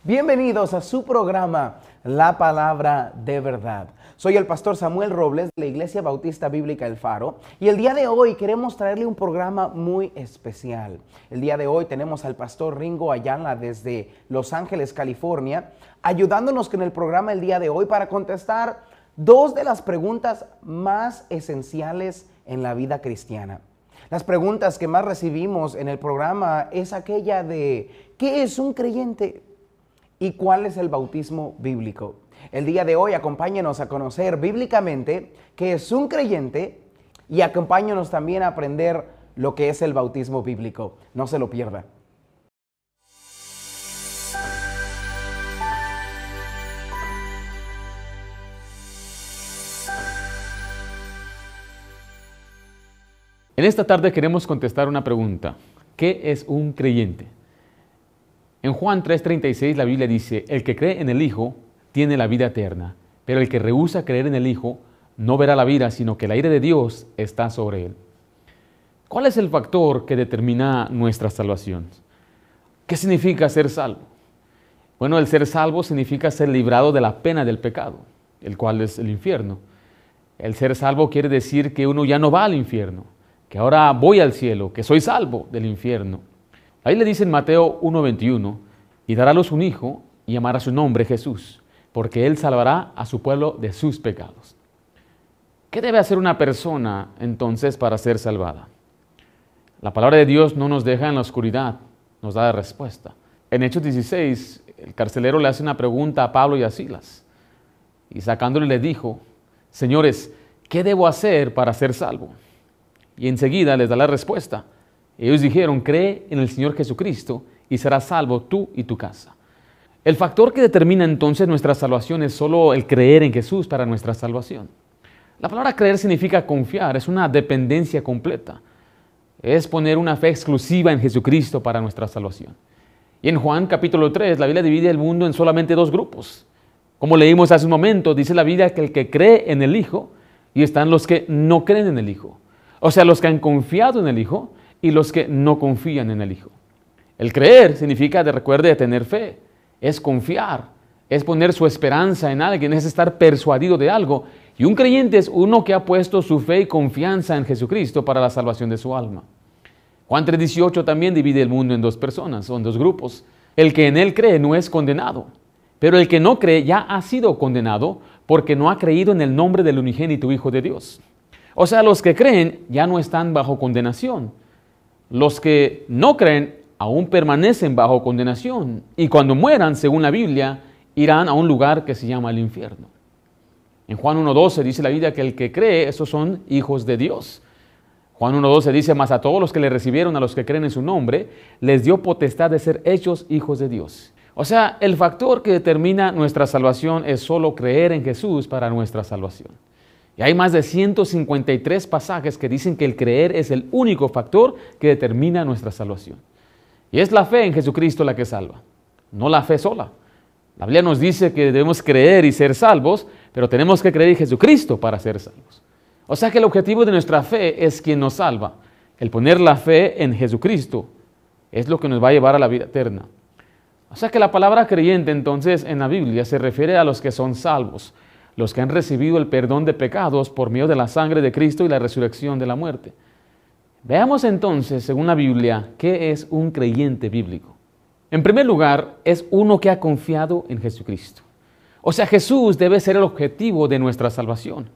Bienvenidos a su programa, La Palabra de Verdad. Soy el pastor Samuel Robles de la Iglesia Bautista Bíblica El Faro y el día de hoy queremos traerle un programa muy especial. El día de hoy tenemos al pastor Ringo Ayala desde Los Ángeles, California, ayudándonos con el programa el día de hoy para contestar dos de las preguntas más esenciales en la vida cristiana. Las preguntas que más recibimos en el programa es aquella de ¿qué es un creyente? ¿Y cuál es el bautismo bíblico? El día de hoy acompáñenos a conocer bíblicamente qué es un creyente y acompáñenos también a aprender lo que es el bautismo bíblico. No se lo pierda. En esta tarde queremos contestar una pregunta. ¿Qué es un creyente? En Juan 3:36 la Biblia dice, el que cree en el Hijo tiene la vida eterna, pero el que rehúsa creer en el Hijo no verá la vida, sino que la ira de Dios está sobre él. ¿Cuál es el factor que determina nuestra salvación? ¿Qué significa ser salvo? Bueno, el ser salvo significa ser librado de la pena del pecado, el cual es el infierno. El ser salvo quiere decir que uno ya no va al infierno, que ahora voy al cielo, que soy salvo del infierno. Ahí le dice en Mateo 1:21, y dará a luz un hijo y llamará su nombre Jesús, porque él salvará a su pueblo de sus pecados. ¿Qué debe hacer una persona entonces para ser salvada? La palabra de Dios no nos deja en la oscuridad, nos da la respuesta. En Hechos 16, el carcelero le hace una pregunta a Pablo y a Silas, y sacándole le dijo, señores, ¿qué debo hacer para ser salvo? Y enseguida les da la respuesta. Ellos dijeron, cree en el Señor Jesucristo y serás salvo tú y tu casa. El factor que determina entonces nuestra salvación es solo el creer en Jesús para nuestra salvación. La palabra creer significa confiar, es una dependencia completa. Es poner una fe exclusiva en Jesucristo para nuestra salvación. Y en Juan capítulo 3, la Biblia divide el mundo en solamente dos grupos. Como leímos hace un momento, dice la Biblia que el que cree en el Hijo y están los que no creen en el Hijo. O sea, los que han confiado en el Hijo y los que no confían en el Hijo. El creer significa, recuerde, tener fe, es confiar, es poner su esperanza en alguien, es estar persuadido de algo. Y un creyente es uno que ha puesto su fe y confianza en Jesucristo para la salvación de su alma. Juan 3:18 también divide el mundo en dos personas, o en dos grupos. El que en él cree no es condenado, pero el que no cree ya ha sido condenado porque no ha creído en el nombre del unigénito Hijo de Dios. O sea, los que creen ya no están bajo condenación. Los que no creen aún permanecen bajo condenación y cuando mueran, según la Biblia, irán a un lugar que se llama el infierno. En Juan 1:12 dice la Biblia que el que cree, esos son hijos de Dios. Juan 1:12 dice, mas a todos los que le recibieron, a los que creen en su nombre, les dio potestad de ser hechos hijos de Dios. O sea, el factor que determina nuestra salvación es solo creer en Jesús para nuestra salvación. Y hay más de 153 pasajes que dicen que el creer es el único factor que determina nuestra salvación. Y es la fe en Jesucristo la que salva, no la fe sola. La Biblia nos dice que debemos creer y ser salvos, pero tenemos que creer en Jesucristo para ser salvos. O sea que el objetivo de nuestra fe es quien nos salva. El poner la fe en Jesucristo es lo que nos va a llevar a la vida eterna. O sea que la palabra creyente entonces en la Biblia se refiere a los que son salvos, los que han recibido el perdón de pecados por medio de la sangre de Cristo y la resurrección de la muerte. Veamos entonces, según la Biblia, ¿qué es un creyente bíblico? En primer lugar, es uno que ha confiado en Jesucristo. O sea, Jesús debe ser el objetivo de nuestra salvación.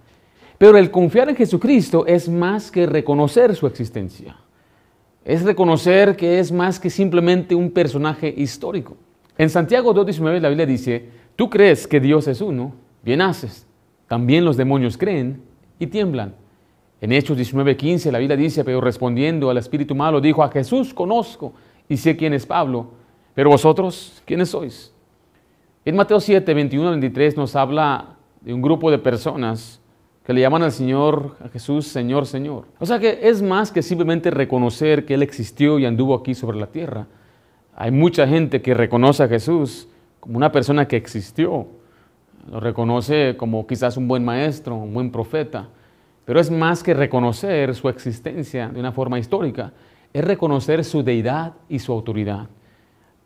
Pero el confiar en Jesucristo es más que reconocer su existencia. Es reconocer que es más que simplemente un personaje histórico. En Santiago 2:19 la Biblia dice, tú crees que Dios es uno, bien haces. También los demonios creen y tiemblan. En Hechos 19:15 la Biblia dice, pero respondiendo al espíritu malo, dijo, a Jesús conozco y sé quién es Pablo, pero vosotros, ¿quiénes sois? En Mateo 7:21-23 nos habla de un grupo de personas que le llaman al Señor, a Jesús, Señor, Señor. O sea que es más que simplemente reconocer que Él existió y anduvo aquí sobre la tierra. Hay mucha gente que reconoce a Jesús como una persona que existió. Lo reconoce como quizás un buen maestro, un buen profeta, pero es más que reconocer su existencia de una forma histórica, es reconocer su deidad y su autoridad.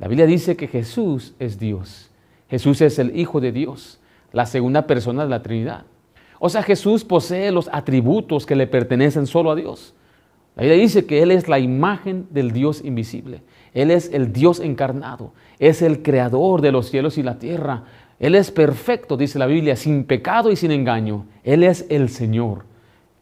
La Biblia dice que Jesús es Dios. Jesús es el Hijo de Dios, la segunda persona de la Trinidad. O sea, Jesús posee los atributos que le pertenecen solo a Dios. La Biblia dice que Él es la imagen del Dios invisible. Él es el Dios encarnado. Es el creador de los cielos y la tierra. Él es perfecto, dice la Biblia, sin pecado y sin engaño. Él es el Señor.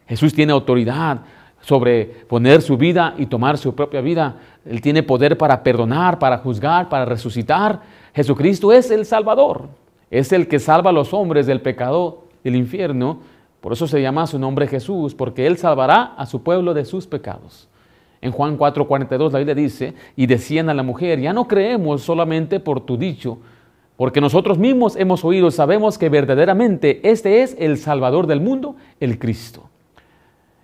Jesús tiene autoridad sobre poner su vida y tomar su propia vida. Él tiene poder para perdonar, para juzgar, para resucitar. Jesucristo es el Salvador. Es el que salva a los hombres del pecado del infierno. Por eso se llama su nombre Jesús, porque Él salvará a su pueblo de sus pecados. En Juan 4:42 la Biblia dice, y decían a la mujer, ya no creemos solamente por tu dicho, porque nosotros mismos hemos oído, sabemos que verdaderamente este es el Salvador del mundo, el Cristo.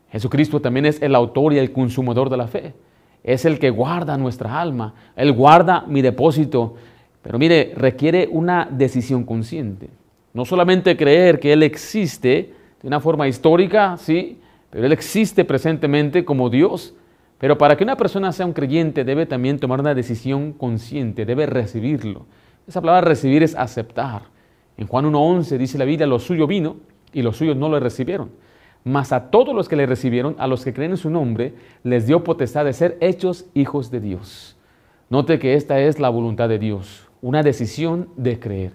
Jesucristo también es el autor y el consumador de la fe. Es el que guarda nuestra alma. Él guarda mi depósito. Pero mire, requiere una decisión consciente. No solamente creer que Él existe de una forma histórica, sí, pero Él existe presentemente como Dios. Pero para que una persona sea un creyente debe también tomar una decisión consciente, debe recibirlo. Esa palabra recibir es aceptar. En Juan 1:11 dice la Biblia, lo suyo vino y los suyos no lo recibieron. Mas a todos los que le recibieron, a los que creen en su nombre, les dio potestad de ser hechos hijos de Dios. Note que esta es la voluntad de Dios, una decisión de creer.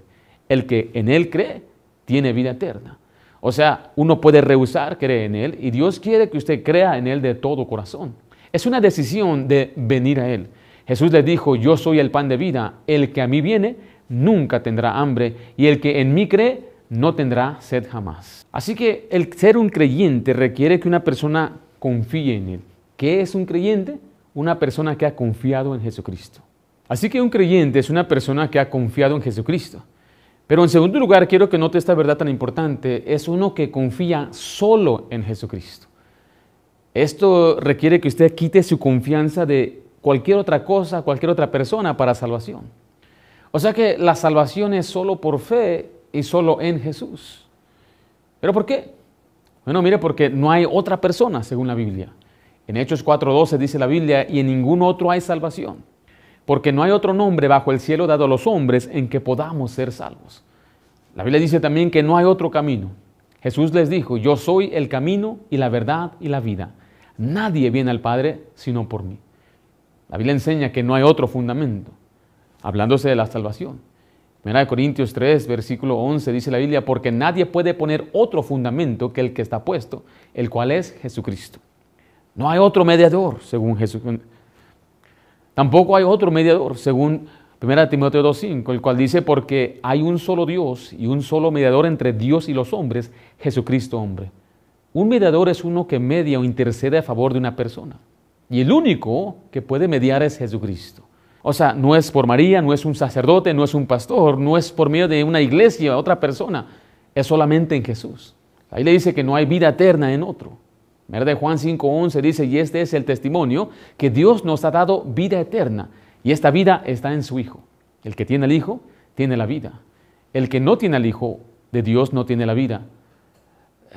El que en Él cree, tiene vida eterna. O sea, uno puede rehusar creer en Él y Dios quiere que usted crea en Él de todo corazón. Es una decisión de venir a Él. Jesús les dijo, yo soy el pan de vida, el que a mí viene nunca tendrá hambre y el que en mí cree no tendrá sed jamás. Así que el ser un creyente requiere que una persona confíe en Él. ¿Qué es un creyente? Una persona que ha confiado en Jesucristo. Así que un creyente es una persona que ha confiado en Jesucristo. Pero en segundo lugar, quiero que note esta verdad tan importante, es uno que confía solo en Jesucristo. Esto requiere que usted quite su confianza de cualquier otra cosa, cualquier otra persona para salvación. O sea que la salvación es solo por fe y solo en Jesús. ¿Pero por qué? Bueno, mire, porque no hay otra persona, según la Biblia. En Hechos 4:12 dice la Biblia, y en ningún otro hay salvación, porque no hay otro nombre bajo el cielo dado a los hombres en que podamos ser salvos. La Biblia dice también que no hay otro camino. Jesús les dijo, yo soy el camino y la verdad y la vida. Nadie viene al Padre sino por mí. La Biblia enseña que no hay otro fundamento, hablándose de la salvación. 1 Corintios 3, versículo 11, dice la Biblia, porque nadie puede poner otro fundamento que el que está puesto, el cual es Jesucristo. No hay otro mediador, según Jesús. Tampoco hay otro mediador, según 1 Timoteo 2:5, el cual dice, porque hay un solo Dios y un solo mediador entre Dios y los hombres, Jesucristo hombre. Un mediador es uno que media o intercede a favor de una persona. Y el único que puede mediar es Jesucristo. O sea, no es por María, no es un sacerdote, no es un pastor, no es por medio de una iglesia, otra persona. Es solamente en Jesús. Ahí le dice que no hay vida eterna en otro. De Juan 5:11 dice, y este es el testimonio, que Dios nos ha dado vida eterna. Y esta vida está en su Hijo. El que tiene al Hijo, tiene la vida. El que no tiene al Hijo de Dios, no tiene la vida.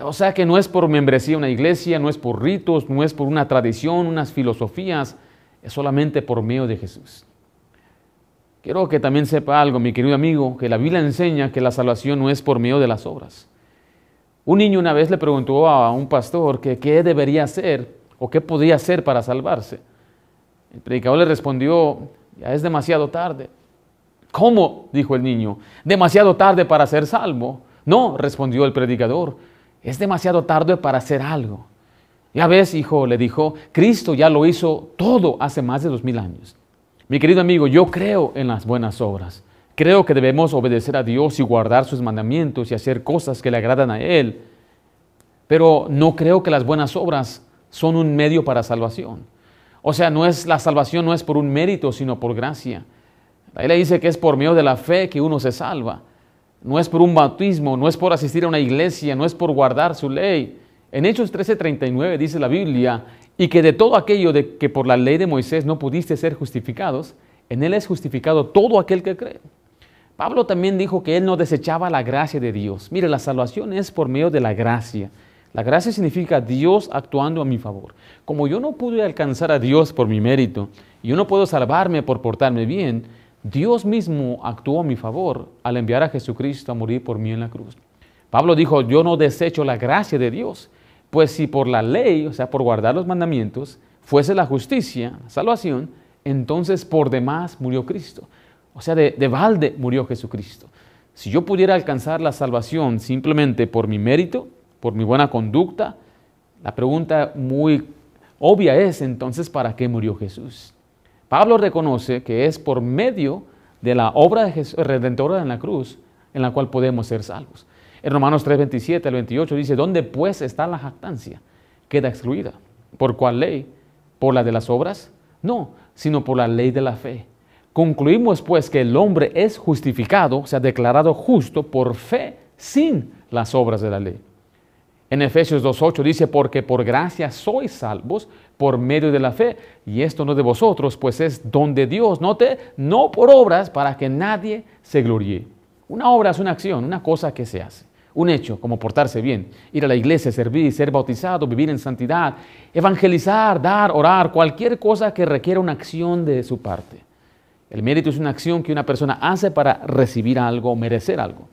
O sea que no es por membresía una iglesia, no es por ritos, no es por una tradición, unas filosofías. Es solamente por medio de Jesús. Quiero que también sepa algo, mi querido amigo, que la Biblia enseña que la salvación no es por medio de las obras. Un niño una vez le preguntó a un pastor que qué debería hacer o qué podía hacer para salvarse. El predicador le respondió, ya es demasiado tarde. ¿Cómo?, dijo el niño, ¿demasiado tarde para ser salvo? No, respondió el predicador, es demasiado tarde para hacer algo. Ya ves, hijo, le dijo, Cristo ya lo hizo todo hace más de 2000 años. Mi querido amigo, yo creo en las buenas obras. Creo que debemos obedecer a Dios y guardar sus mandamientos y hacer cosas que le agradan a Él. Pero no creo que las buenas obras son un medio para salvación. O sea, la salvación no es por un mérito, sino por gracia. La Biblia dice que es por medio de la fe que uno se salva. No es por un bautismo, no es por asistir a una iglesia, no es por guardar su ley. En Hechos 13:39 dice la Biblia, y que de todo aquello de que por la ley de Moisés no pudiste ser justificados, en él es justificado todo aquel que cree. Pablo también dijo que él no desechaba la gracia de Dios. Mire, la salvación es por medio de la gracia. La gracia significa Dios actuando a mi favor. Como yo no pude alcanzar a Dios por mi mérito, y yo no puedo salvarme por portarme bien, Dios mismo actuó a mi favor al enviar a Jesucristo a morir por mí en la cruz. Pablo dijo, yo no desecho la gracia de Dios, pues si por la ley, o sea, por guardar los mandamientos, fuese la justicia, la salvación, entonces por demás murió Cristo. O sea, de balde murió Jesucristo. Si yo pudiera alcanzar la salvación simplemente por mi mérito, por mi buena conducta, la pregunta muy obvia es entonces, ¿para qué murió Jesús? Pablo reconoce que es por medio de la obra de Jesús, redentora en la cruz, en la cual podemos ser salvos. En Romanos 3, 27 al 28 dice, ¿dónde pues está la jactancia? Queda excluida. ¿Por cuál ley? ¿Por la de las obras? No, sino por la ley de la fe. Concluimos pues que el hombre es justificado, o sea, declarado justo por fe sin las obras de la ley. En Efesios 2.8 dice, porque por gracia sois salvos por medio de la fe, y esto no de vosotros, pues es don de Dios. Note, no por obras para que nadie se gloríe. Una obra es una acción, una cosa que se hace. Un hecho, como portarse bien, ir a la iglesia, servir, ser bautizado, vivir en santidad, evangelizar, dar, orar, cualquier cosa que requiera una acción de su parte. El mérito es una acción que una persona hace para recibir algo o merecer algo.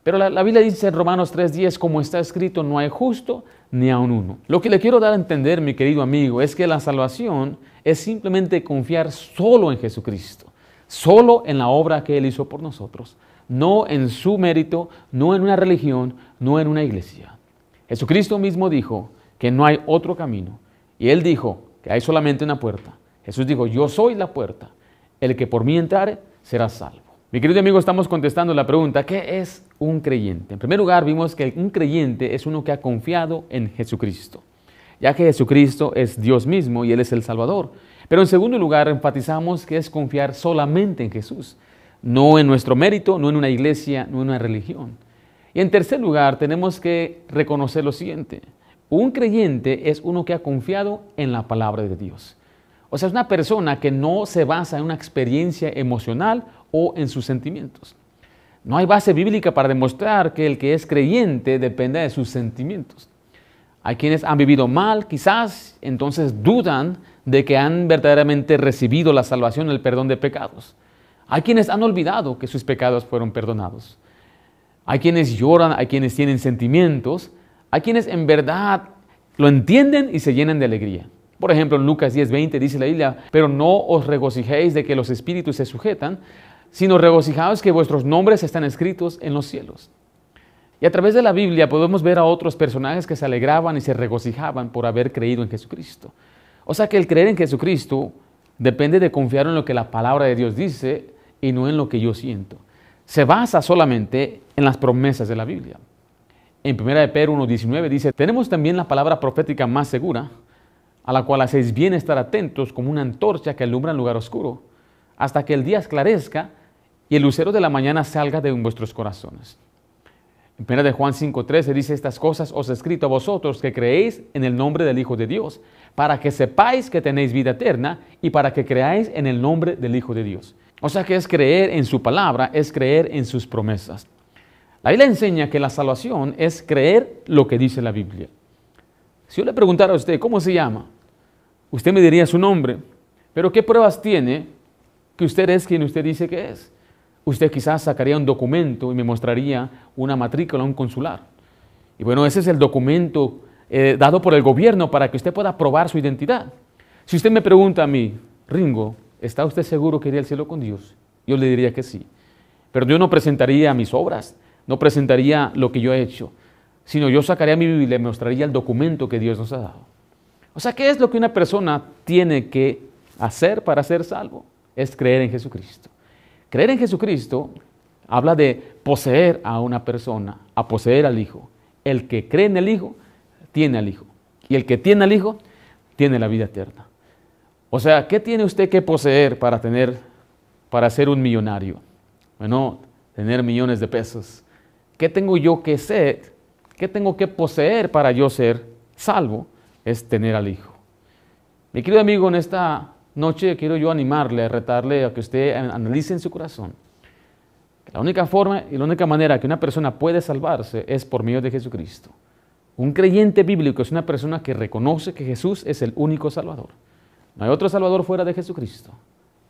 Pero la Biblia dice en Romanos 3:10, como está escrito, no hay justo ni aun uno. Lo que le quiero dar a entender, mi querido amigo, es que la salvación es simplemente confiar solo en Jesucristo, solo en la obra que Él hizo por nosotros. No en su mérito, no en una religión, no en una iglesia. Jesucristo mismo dijo que no hay otro camino. Y Él dijo que hay solamente una puerta. Jesús dijo, yo soy la puerta. El que por mí entrare será salvo. Mi querido amigo, estamos contestando la pregunta, ¿qué es un creyente? En primer lugar, vimos que un creyente es uno que ha confiado en Jesucristo, ya que Jesucristo es Dios mismo y Él es el Salvador. Pero en segundo lugar, enfatizamos que es confiar solamente en Jesús. No en nuestro mérito, no en una iglesia, no en una religión. Y en tercer lugar, tenemos que reconocer lo siguiente. Un creyente es uno que ha confiado en la palabra de Dios. O sea, es una persona que no se basa en una experiencia emocional o en sus sentimientos. No hay base bíblica para demostrar que el que es creyente depende de sus sentimientos. Hay quienes han vivido mal, quizás, entonces dudan de que han verdaderamente recibido la salvación, el perdón de pecados. Hay quienes han olvidado que sus pecados fueron perdonados. Hay quienes lloran, hay quienes tienen sentimientos, hay quienes en verdad lo entienden y se llenan de alegría. Por ejemplo, en Lucas 10:20 dice la Biblia, pero no os regocijéis de que los espíritus se sujetan, sino regocijaos que vuestros nombres están escritos en los cielos. Y a través de la Biblia podemos ver a otros personajes que se alegraban y se regocijaban por haber creído en Jesucristo. O sea que el creer en Jesucristo depende de confiar en lo que la palabra de Dios dice y no en lo que yo siento. Se basa solamente en las promesas de la Biblia. En 1 Pedro 1:19 dice, tenemos también la palabra profética más segura, a la cual hacéis bien estar atentos como una antorcha que alumbra en lugar oscuro, hasta que el día esclarezca y el lucero de la mañana salga de vuestros corazones. En 1 Juan 5:13 dice, estas cosas os he escrito a vosotros que creéis en el nombre del Hijo de Dios, para que sepáis que tenéis vida eterna y para que creáis en el nombre del Hijo de Dios. O sea que es creer en su palabra, es creer en sus promesas. La Biblia enseña que la salvación es creer lo que dice la Biblia. Si yo le preguntara a usted, ¿cómo se llama? Usted me diría su nombre, pero ¿qué pruebas tiene que usted es quien usted dice que es? Usted quizás sacaría un documento y me mostraría una matrícula, un consular. Y bueno, ese es el documento dado por el gobierno para que usted pueda probar su identidad. Si usted me pregunta a mí, Ringo, ¿está usted seguro que iría al cielo con Dios? Yo le diría que sí. Pero yo no presentaría mis obras, no presentaría lo que yo he hecho, sino yo sacaría mi Biblia y le mostraría el documento que Dios nos ha dado. O sea, ¿qué es lo que una persona tiene que hacer para ser salvo? Es creer en Jesucristo. Creer en Jesucristo habla de poseer a una persona, a poseer al Hijo. El que cree en el Hijo, tiene al Hijo. Y el que tiene al Hijo, tiene la vida eterna. O sea, ¿qué tiene usted que poseer para ser un millonario? Bueno, tener millones de pesos. ¿Qué tengo yo que ser? ¿Qué tengo que poseer para yo ser salvo? Es tener al Hijo. Mi querido amigo, en esta noche quiero yo animarle, retarle a que usted analice en su corazón. La única forma y la única manera que una persona puede salvarse es por medio de Jesucristo. Un creyente bíblico es una persona que reconoce que Jesús es el único Salvador. No hay otro Salvador fuera de Jesucristo.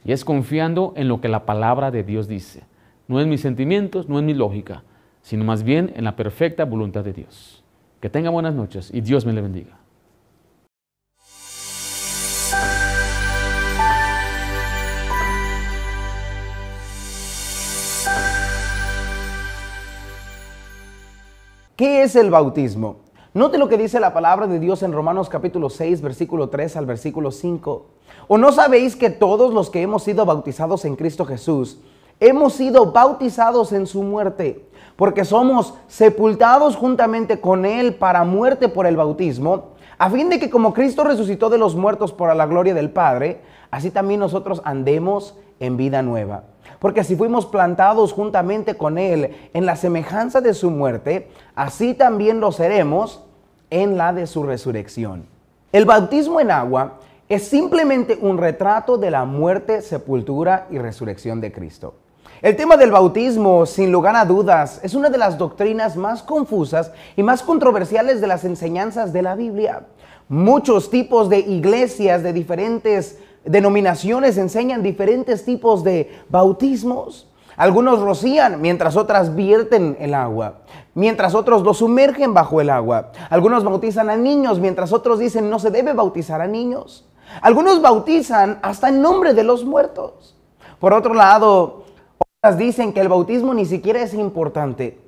Y es confiando en lo que la palabra de Dios dice. No en mis sentimientos, no en mi lógica, sino más bien en la perfecta voluntad de Dios. Que tenga buenas noches y Dios me le bendiga. ¿Qué es el bautismo? Note lo que dice la palabra de Dios en Romanos capítulo 6, versículo 3 al versículo 5. ¿O no sabéis que todos los que hemos sido bautizados en Cristo Jesús, hemos sido bautizados en su muerte? Porque somos sepultados juntamente con Él para muerte por el bautismo, a fin de que como Cristo resucitó de los muertos por la gloria del Padre, así también nosotros andemos en vida nueva. Porque si fuimos plantados juntamente con Él en la semejanza de su muerte, así también lo seremos en la de su resurrección. El bautismo en agua es simplemente un retrato de la muerte, sepultura y resurrección de Cristo. El tema del bautismo, sin lugar a dudas, es una de las doctrinas más confusas y más controversiales de las enseñanzas de la Biblia. Muchos tipos de iglesias de diferentes denominaciones enseñan diferentes tipos de bautismos. Algunos rocían, mientras otras vierten el agua, mientras otros lo sumergen bajo el agua. Algunos bautizan a niños, mientras otros dicen no se debe bautizar a niños. Algunos bautizan hasta en nombre de los muertos. Por otro lado, otras dicen que el bautismo ni siquiera es importante,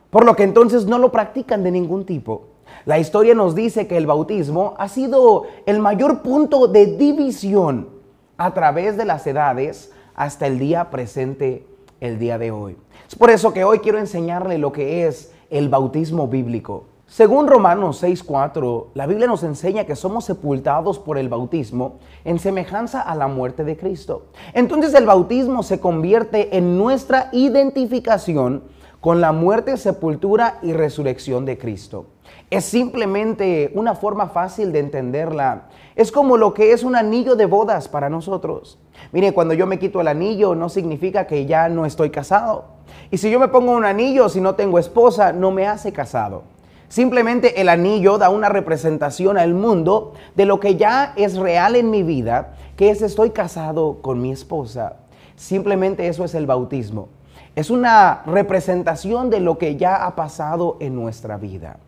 por lo que entonces no lo practican de ningún tipo. La historia nos dice que el bautismo ha sido el mayor punto de división a través de las edades hasta el día presente, el día de hoy. Es por eso que hoy quiero enseñarle lo que es el bautismo bíblico. Según Romanos 6:4, la Biblia nos enseña que somos sepultados por el bautismo en semejanza a la muerte de Cristo. Entonces el bautismo se convierte en nuestra identificación con la muerte, sepultura y resurrección de Cristo. Es simplemente una forma fácil de entenderla. Es como lo que es un anillo de bodas para nosotros. Mire, cuando yo me quito el anillo no significa que ya no estoy casado. Y si yo me pongo un anillo, si no tengo esposa, no me hace casado. Simplemente el anillo da una representación al mundo de lo que ya es real en mi vida, que es estoy casado con mi esposa. Simplemente eso es el bautismo. Es una representación de lo que ya ha pasado en nuestra vida.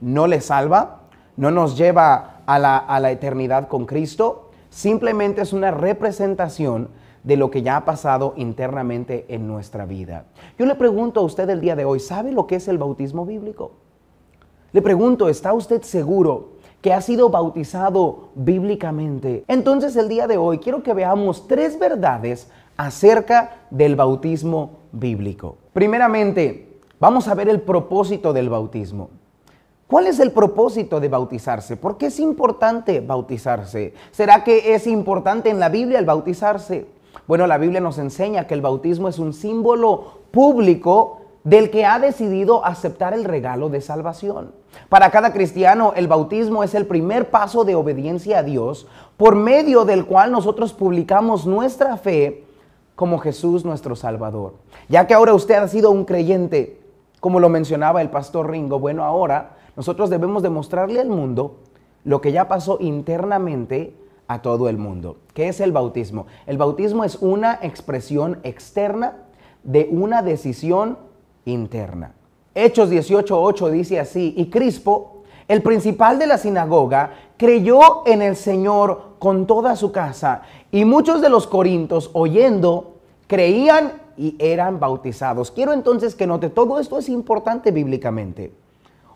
No le salva, no nos lleva a la eternidad con Cristo, simplemente es una representación de lo que ya ha pasado internamente en nuestra vida. Yo le pregunto a usted el día de hoy, ¿sabe lo que es el bautismo bíblico? Le pregunto, ¿está usted seguro que ha sido bautizado bíblicamente? Entonces el día de hoy quiero que veamos 3 verdades acerca del bautismo bíblico. Primeramente, vamos a ver el propósito del bautismo. ¿Cuál es el propósito de bautizarse? ¿Por qué es importante bautizarse? ¿Será que es importante en la Biblia el bautizarse? Bueno, la Biblia nos enseña que el bautismo es un símbolo público del que ha decidido aceptar el regalo de salvación. Para cada cristiano, el bautismo es el primer paso de obediencia a Dios, por medio del cual nosotros publicamos nuestra fe como Jesús nuestro Salvador. Ya que ahora usted ha sido un creyente, como lo mencionaba el pastor Ringo, bueno, ahora nosotros debemos demostrarle al mundo lo que ya pasó internamente a todo el mundo. ¿Qué es el bautismo? El bautismo es una expresión externa de una decisión interna. Hechos 18:8 dice así: y Crispo, el principal de la sinagoga, creyó en el Señor con toda su casa, y muchos de los corintios, oyendo, creían y eran bautizados. Quiero entonces que note, todo esto es importante bíblicamente.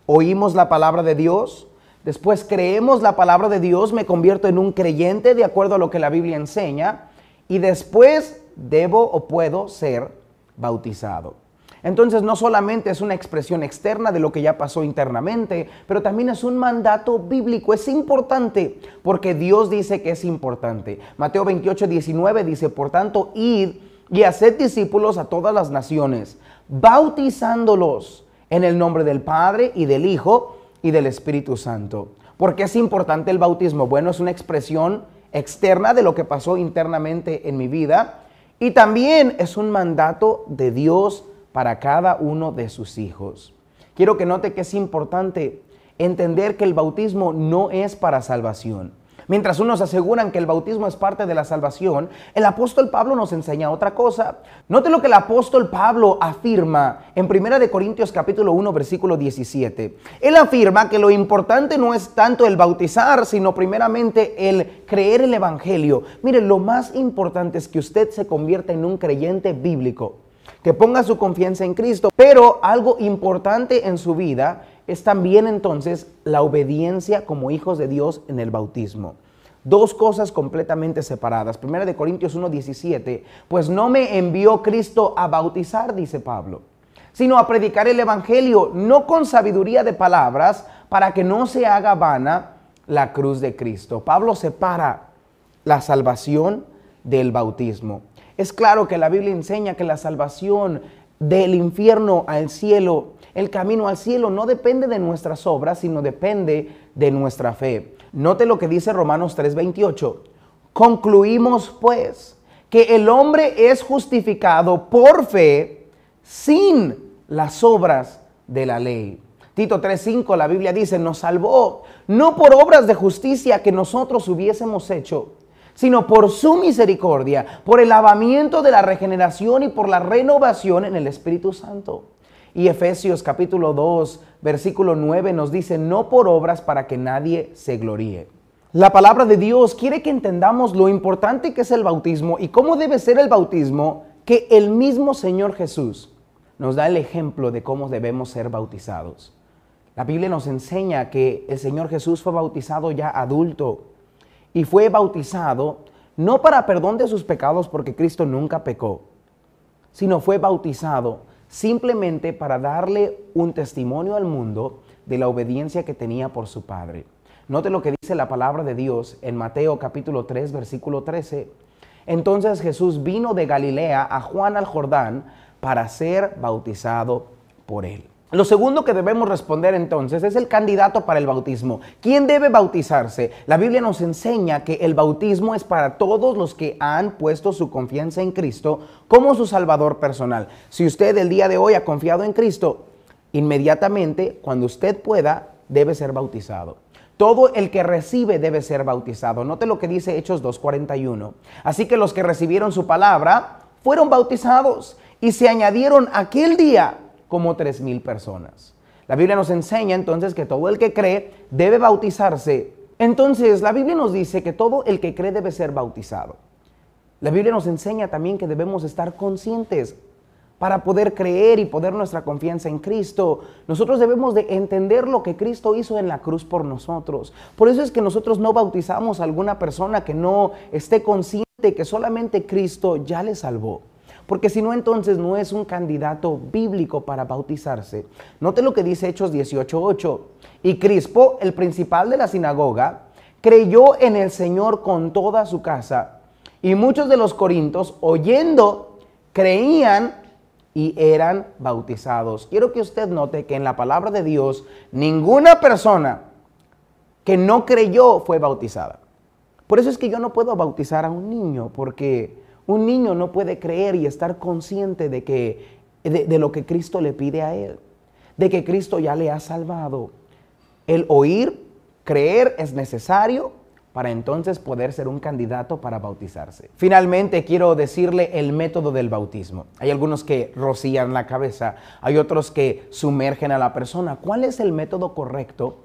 Oímos la palabra de Dios, después creemos la palabra de Dios, me convierto en un creyente de acuerdo a lo que la Biblia enseña, y después debo o puedo ser bautizado. Entonces no solamente es una expresión externa de lo que ya pasó internamente, pero también es un mandato bíblico. Es importante porque Dios dice que es importante. Mateo 28:19 dice: por tanto, id y haced discípulos a todas las naciones, bautizándolos en el nombre del Padre y del Hijo y del Espíritu Santo. ¿Por qué es importante el bautismo? Bueno, es una expresión externa de lo que pasó internamente en mi vida, y también es un mandato de Dios para cada uno de sus hijos. Quiero que note que es importante entender que el bautismo no es para salvación. Mientras unos aseguran que el bautismo es parte de la salvación, el apóstol Pablo nos enseña otra cosa. Note lo que el apóstol Pablo afirma en 1 de Corintios capítulo 1, versículo 17. Él afirma que lo importante no es tanto el bautizar, sino primeramente el creer el evangelio. Mire, lo más importante es que usted se convierta en un creyente bíblico, que ponga su confianza en Cristo, pero algo importante en su vida es también entonces la obediencia como hijos de Dios en el bautismo. Dos cosas completamente separadas. 1 de Corintios 1:17, pues no me envió Cristo a bautizar, dice Pablo, sino a predicar el evangelio, no con sabiduría de palabras, para que no se haga vana la cruz de Cristo. Pablo separa la salvación del bautismo. Es claro que la Biblia enseña que la salvación del infierno al cielo, el camino al cielo, no depende de nuestras obras, sino depende de nuestra fe. Note lo que dice Romanos 3:28. Concluimos pues que el hombre es justificado por fe sin las obras de la ley. Tito 3:5, la Biblia dice, nos salvó no por obras de justicia que nosotros hubiésemos hecho, sino por su misericordia, por el lavamiento de la regeneración y por la renovación en el Espíritu Santo. Y Efesios capítulo 2, versículo 9 nos dice, no por obras para que nadie se gloríe. La palabra de Dios quiere que entendamos lo importante que es el bautismo y cómo debe ser el bautismo, que el mismo Señor Jesús nos da el ejemplo de cómo debemos ser bautizados. La Biblia nos enseña que el Señor Jesús fue bautizado ya adulto y fue bautizado no para perdón de sus pecados, porque Cristo nunca pecó, sino fue bautizado simplemente para darle un testimonio al mundo de la obediencia que tenía por su Padre. Note lo que dice la palabra de Dios en Mateo capítulo 3, versículo 13. Entonces Jesús vino de Galilea a Juan al Jordán para ser bautizado por él. Lo segundo que debemos responder entonces es el candidato para el bautismo. ¿Quién debe bautizarse? La Biblia nos enseña que el bautismo es para todos los que han puesto su confianza en Cristo como su Salvador personal. Si usted el día de hoy ha confiado en Cristo, inmediatamente, cuando usted pueda, debe ser bautizado. Todo el que recibe debe ser bautizado. Note lo que dice Hechos 2:41. Así que los que recibieron su palabra fueron bautizados y se añadieron aquel día como 3,000 personas. La Biblia nos enseña entonces que todo el que cree debe bautizarse. Entonces la Biblia nos dice que todo el que cree debe ser bautizado. La Biblia nos enseña también que debemos estar conscientes para poder creer y poner nuestra confianza en Cristo. Nosotros debemos de entender lo que Cristo hizo en la cruz por nosotros. Por eso es que nosotros no bautizamos a alguna persona que no esté consciente que solamente Cristo ya le salvó. Porque si no, entonces no es un candidato bíblico para bautizarse. Note lo que dice Hechos 18:8. Y Crispo, el principal de la sinagoga, creyó en el Señor con toda su casa. Y muchos de los corintios, oyendo, creían y eran bautizados. Quiero que usted note que en la palabra de Dios, ninguna persona que no creyó fue bautizada. Por eso es que yo no puedo bautizar a un niño, porque un niño no puede creer y estar consciente de lo que Cristo le pide a él, de que Cristo ya le ha salvado. El oír, creer es necesario para entonces poder ser un candidato para bautizarse. Finalmente, quiero decirle el método del bautismo. Hay algunos que rocían la cabeza, hay otros que sumergen a la persona. ¿Cuál es el método correcto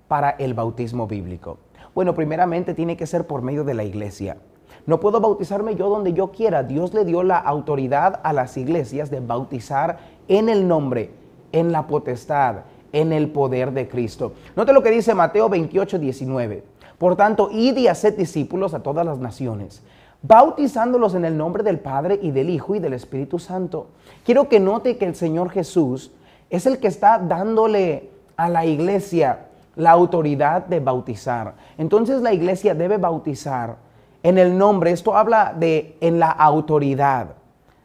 para el bautismo bíblico? Bueno, primeramente tiene que ser por medio de la iglesia. No puedo bautizarme yo donde yo quiera. Dios le dio la autoridad a las iglesias de bautizar en el nombre, en la potestad, en el poder de Cristo. Note lo que dice Mateo 28:19. Por tanto, id y haced discípulos a todas las naciones, bautizándolos en el nombre del Padre y del Hijo y del Espíritu Santo. Quiero que note que el Señor Jesús es el que está dándole a la iglesia la autoridad de bautizar. Entonces la iglesia debe bautizar en el nombre. Esto habla de en la autoridad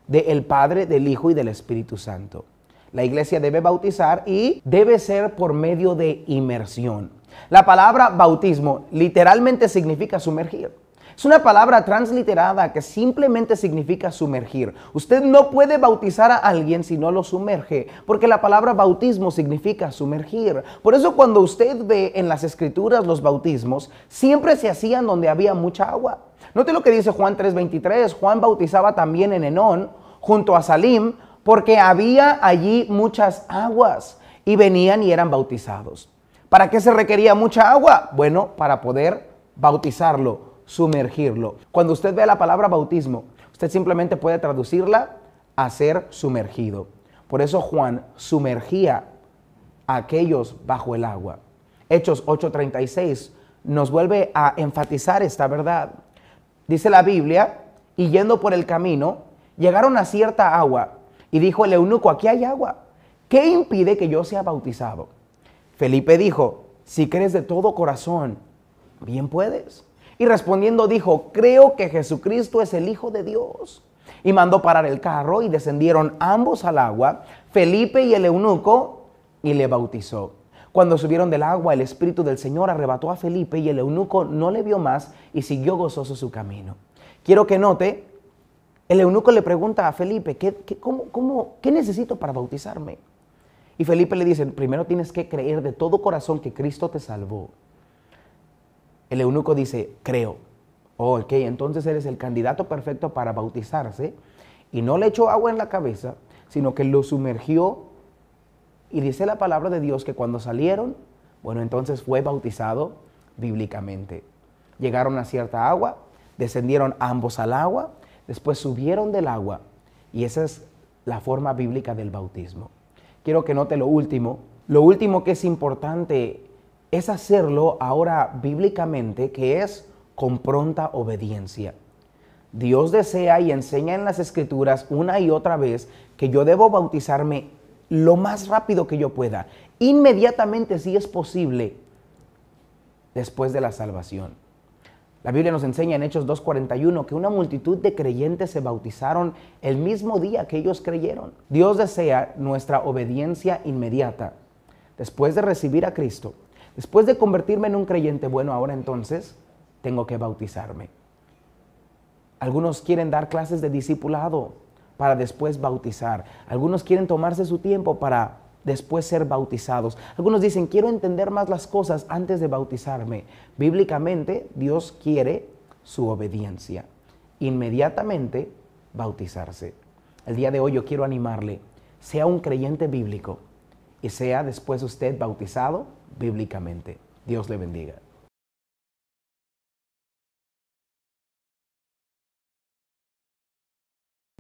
del Padre, del Hijo y del Espíritu Santo. La iglesia debe bautizar y debe ser por medio de inmersión. La palabra bautismo literalmente significa sumergir. Es una palabra transliterada que simplemente significa sumergir. Usted no puede bautizar a alguien si no lo sumerge, porque la palabra bautismo significa sumergir. Por eso cuando usted ve en las escrituras los bautismos, siempre se hacían donde había mucha agua. Note lo que dice Juan 3:23. Juan bautizaba también en Enón, junto a Salim, porque había allí muchas aguas, y venían y eran bautizados. ¿Para qué se requería mucha agua? Bueno, para poder bautizarlo, sumergirlo. Cuando usted ve la palabra bautismo, usted simplemente puede traducirla a ser sumergido. Por eso Juan sumergía a aquellos bajo el agua. Hechos 8:36 nos vuelve a enfatizar esta verdad. Dice la Biblia, y yendo por el camino, llegaron a cierta agua, y dijo el eunuco, aquí hay agua. ¿Qué impide que yo sea bautizado? Felipe dijo, si crees de todo corazón, bien puedes. Y respondiendo dijo, creo que Jesucristo es el Hijo de Dios. Y mandó parar el carro y descendieron ambos al agua, Felipe y el eunuco, y le bautizó. Cuando subieron del agua, el Espíritu del Señor arrebató a Felipe y el eunuco no le vio más y siguió gozoso su camino. Quiero que note, el eunuco le pregunta a Felipe, ¿qué necesito para bautizarme? Y Felipe le dice, primero tienes que creer de todo corazón que Cristo te salvó. El eunuco dice, creo. Oh, ok, entonces eres el candidato perfecto para bautizarse. Y no le echó agua en la cabeza, sino que lo sumergió. Y dice la palabra de Dios que cuando salieron, bueno, entonces fue bautizado bíblicamente. Llegaron a cierta agua, descendieron ambos al agua, después subieron del agua. Y esa es la forma bíblica del bautismo. Quiero que note lo último. Lo último que es importante es hacerlo ahora bíblicamente, que es con pronta obediencia. Dios desea y enseña en las Escrituras una y otra vez que yo debo bautizarme lo más rápido que yo pueda, inmediatamente si es posible, después de la salvación. La Biblia nos enseña en Hechos 2:41 que una multitud de creyentes se bautizaron el mismo día que ellos creyeron. Dios desea nuestra obediencia inmediata. Después de recibir a Cristo, después de convertirme en un creyente, bueno, ahora entonces tengo que bautizarme. Algunos quieren dar clases de discipulado para después bautizar. Algunos quieren tomarse su tiempo para después ser bautizados. Algunos dicen, quiero entender más las cosas antes de bautizarme. Bíblicamente, Dios quiere su obediencia. Inmediatamente bautizarse. El día de hoy yo quiero animarle, sea un creyente bíblico y sea después usted bautizado bíblicamente. Dios le bendiga.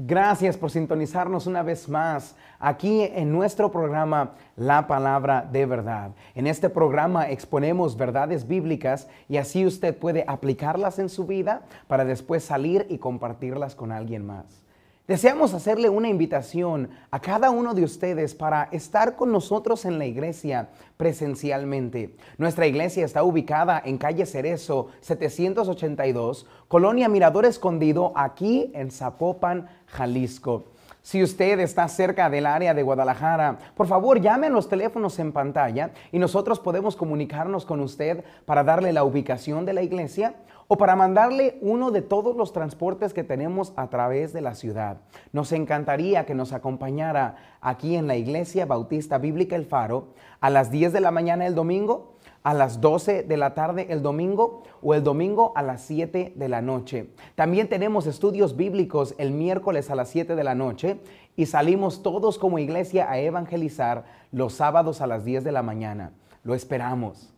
Gracias por sintonizarnos una vez más aquí en nuestro programa La Palabra de Verdad. En este programa exponemos verdades bíblicas y así usted puede aplicarlas en su vida para después salir y compartirlas con alguien más. Deseamos hacerle una invitación a cada uno de ustedes para estar con nosotros en la iglesia presencialmente. Nuestra iglesia está ubicada en calle Cerezo 782, Colonia Mirador Escondido, aquí en Zapopan, Jalisco. Si usted está cerca del área de Guadalajara, por favor llame a los teléfonos en pantalla y nosotros podemos comunicarnos con usted para darle la ubicación de la iglesia o para mandarle uno de todos los transportes que tenemos a través de la ciudad. Nos encantaría que nos acompañara aquí en la Iglesia Bautista Bíblica El Faro a las 10 de la mañana el domingo, a las 12 de la tarde el domingo o el domingo a las 7 de la noche. También tenemos estudios bíblicos el miércoles a las 7 de la noche y salimos todos como iglesia a evangelizar los sábados a las 10 de la mañana. Lo esperamos.